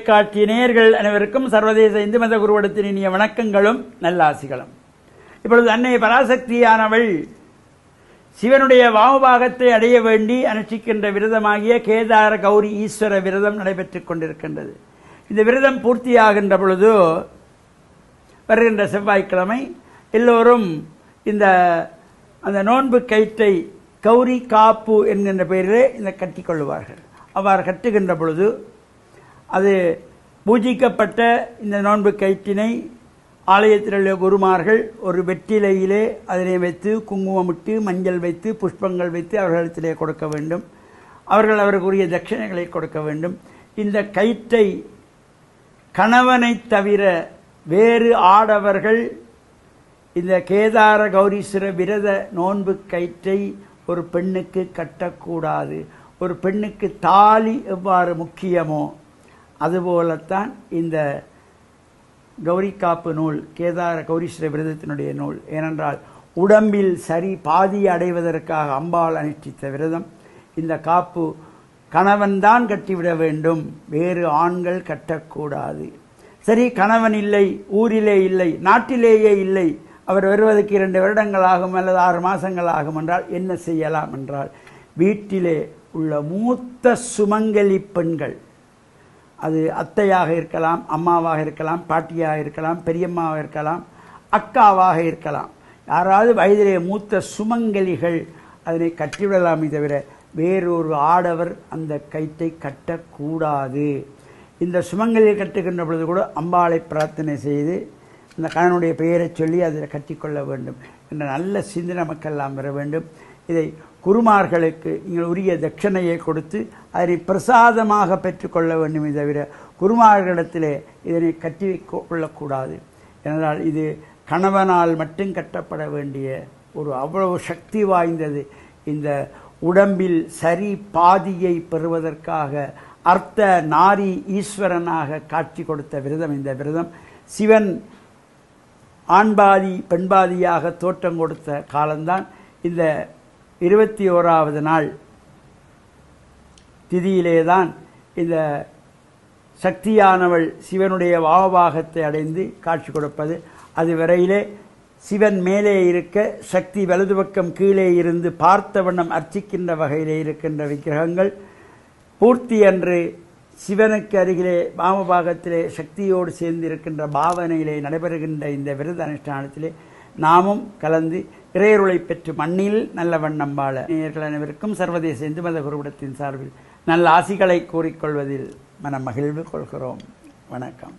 தொலைக்காட்சி நேயர்கள் அனைவருக்கும் சர்வதேச இந்து மத குருவடத்தின் இனிய வணக்கங்களும் நல்லாசிகளும். இப்பொழுது அன்னை பராசக்தியானவள் சிவனுடைய வாமபாகத்தை அடைய வேண்டி அனுஷ்டிக்கின்ற விரதமாகிய கேதார கௌரி ஈஸ்வர விரதம் நடைபெற்றுக் கொண்டிருக்கின்றது. இந்த விரதம் பூர்த்தியாகின்ற பொழுது வருகின்ற செவ்வாய்க்கிழமை எல்லோரும் அந்த நோன்பு கயிற்றை கௌரி காப்பு என்கின்ற பெயரிலே இந்த கட்டிக்கொள்ளுவார்கள். அவ்வாறு கட்டுகின்ற பொழுது அது பூஜிக்கப்பட்ட இந்த நோன்பு கயிற்றினை ஆலயத்தில் உள்ள குருமார்கள் ஒரு வெற்றிலையிலே அதனை வைத்து குங்குமமிட்டு மஞ்சள் வைத்து புஷ்பங்கள் வைத்து அவர்களிடத்திலே கொடுக்க வேண்டும். அவர்கள் அவருக்குரிய தட்சிணைகளை கொடுக்க வேண்டும். இந்த கயிற்றை கணவனை தவிர வேறு ஆடவர்கள் இந்த கேதார கௌரீஸ்வர விரத நோன்பு கயிற்றை ஒரு பெண்ணுக்கு கட்டக்கூடாது. ஒரு பெண்ணுக்கு தாலி எவ்வாறு முக்கியமோ அதுபோலத்தான் இந்த கௌரி காப்பு நூல் கேதார கௌரீஸ்வர விரதத்தினுடைய நூல். ஏனென்றால் உடம்பில் சரி பாதி அடைவதற்காக அம்பாள் அனுஷ்டித்த விரதம். இந்த காப்பு கணவன்தான் கட்டிவிட வேண்டும், வேறு ஆண்கள் கட்டக்கூடாது. சரி, கணவன் இல்லை, ஊரிலே இல்லை, நாட்டிலேயே இல்லை, அவர் வருவதற்கு 2 வருடங்கள் ஆகும் அல்லது 6 மாதங்கள் ஆகும் என்றால் என்ன செய்யலாம் என்றால், வீட்டிலே உள்ள மூத்த சுமங்கலி பெண்கள், அது அத்தையாக இருக்கலாம், அம்மாவாக இருக்கலாம், பாட்டியாக இருக்கலாம், பெரியம்மாவாக இருக்கலாம், அக்காவாக இருக்கலாம், யாராவது வயதிலே மூத்த சுமங்கலிகள் அதனை கட்டிவிடலாமே தவிர வேறொரு ஆடவர் அந்த கயிற்றை கட்டக்கூடாது. இந்த சுமங்கலியை கட்டுகின்ற பொழுது கூட அம்பாளை பிரார்த்தனை செய்து அந்த கணவனுடைய பெயரை சொல்லி அதில் கட்டிக்கொள்ள வேண்டும் என்ற நல்ல சிந்தனை மக்கள்லாம் பெற வேண்டும். இதை குருமார்களுக்கு நீங்கள் உரிய தட்சணையை கொடுத்து அதனை பிரசாதமாக பெற்றுக்கொள்ள வேண்டுமே தவிர குருமார்களிடத்திலே இதனை கட்டி கொள்ளக்கூடாது. ஏனென்றால் இது கணவனால் மட்டும் கட்டப்பட வேண்டிய ஒரு அவ்வளவு சக்தி வாய்ந்தது. இந்த உடம்பில் சரி பாதியை பெறுவதற்காக அர்த்த நாரி ஈஸ்வரனாக காட்சி கொடுத்த விரதம் இந்த விரதம். சிவன் ஆண்பாதி பெண்பாதியாக தோற்றம் கொடுத்த காலம்தான் இந்த 21வது நாள் திதியிலேதான் இந்த சக்தியானவள் சிவனுடைய வாமபாகத்தை அடைந்து காட்சி கொடுப்பது. அது வரையிலே சிவன் மேலே இருக்க சக்தி வலது பக்கம் கீழே இருந்து பார்த்த வண்ணம் அர்ச்சிக்கின்ற வகையிலே இருக்கின்ற விக்கிரகங்கள் பூர்த்தி அன்று சிவனுக்கு அருகிலே வாமபாகத்திலே சக்தியோடு சேர்ந்து இருக்கின்ற பாவனையிலே நடைபெறுகின்ற இந்த விரத அனுஷ்டானத்திலே நாமும் கலந்து இறையருளை பெற்று மண்ணில் நல்ல வண்ணம் வாழ நேயர்கள் அனைவருக்கும் சர்வதேச இந்து மத குருவிடத்தின் சார்பில் நல்ல ஆசிகளை கூறிக்கொள்வதில் மன மகிழ்வு கொள்கிறோம். வணக்கம்.